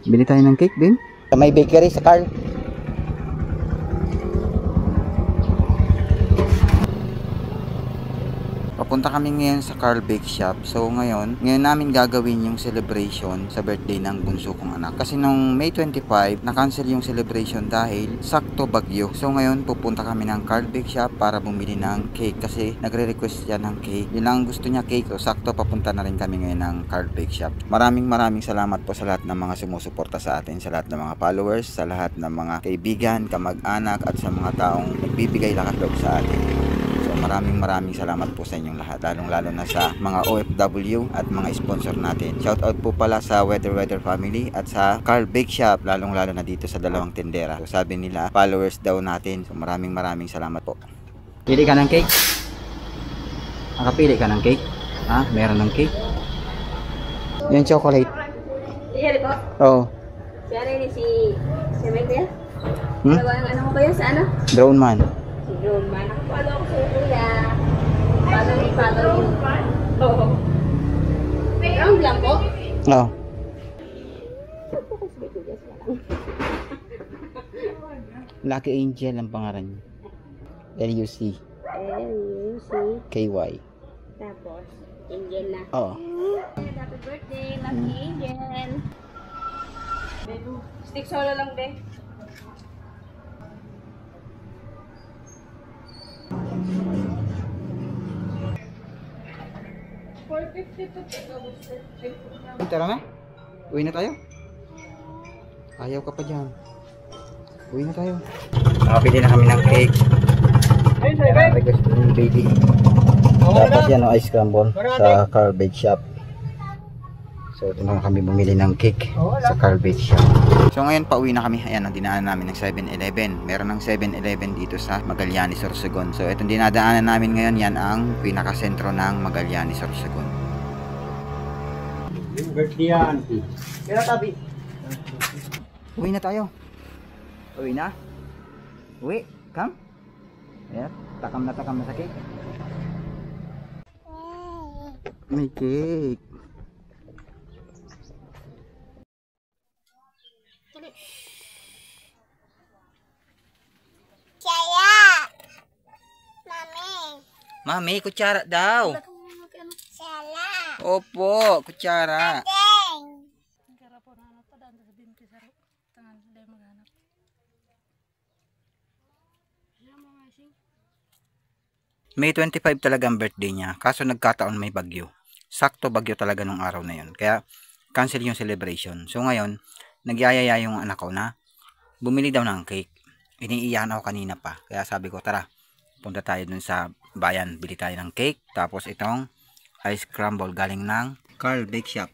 Bili tayo ng cake din. May bakery sa Carl. Papunta kami ngayon sa Carl Bake Shop. So ngayon namin gagawin yung celebration sa birthday ng bunso kong anak. Kasi nung May 25, na-cancel yung celebration dahil sakto bagyo. So ngayon pupunta kami ng Carl Bake Shop para bumili ng cake kasi nagre-request siya ng cake. Yun lang gusto niya, cake. So sakto papunta na rin kami ngayon ng Carl Bake Shop. Maraming salamat po sa lahat ng mga sumusuporta sa atin, sa lahat ng mga followers, sa lahat ng mga kaibigan, kamag-anak at sa mga taong nagbibigay lakas loob sa atin. Maraming salamat po sa inyong lahat, lalong-lalo na sa mga OFW at mga sponsor natin. Shoutout po pala sa Weather Family at sa Carl Bake Shop, lalong-lalo na dito sa dalawang tindera. So sabi nila, followers daw natin. So maraming salamat po. Pili ka ng cake? Nakapili ka ng cake? Ha? Meron ng cake? Yung chocolate. Iyari ko? Oo. Si ano yun, si May kuya? Ano mo kuya sa ano? Drone man. Si Drone man. Follow ko sa kuya. Follow you. Oo. Round lang po? Oo. Lucky Angel ang pangalan niya. L-U-C. K-Y. Tapos, Angel na. Oo. Happy birthday, Lucky Angel. Stick solo lang din. Tara na. Uwi na tayo. Ayaw ka pa dyan. Uwi na tayo. Nakabili na kami ng cake. Request ng baby. Tapos yan ang ice crumble sa Carl Bake Shop. So ito na kami bumili ng cake sa Carl Bake Shop. So ngayon pauwi na kami. Ayan ang dinaanan namin ng 7-Eleven. Meron ng 7-Eleven dito sa Magallanes, Sorsogon. So itong dinadaanan namin ngayon, yan ang pinakasentro ng Magallanes, Sorsogon. Birthday yan. Kaya tabi. Uwi na tayo. Uwi na. Uwi. Come. Ayan. Takam na sa cake. May cake. Mami, kutsara daw. Opo, kutsara. May 25 talaga ang birthday niya. Kaso nagkataon may bagyo. Sakto bagyo talaga nung araw na yun. Kaya cancel yung celebration. So ngayon, nagyayaya yung anak ko na bumili daw ng cake. Iniiyakan ako kanina pa. Kaya sabi ko, tara, punta tayo dun sa bayan. Bili tayo ng cake. Tapos itong ice crumble galing ng Carl Bake Shop.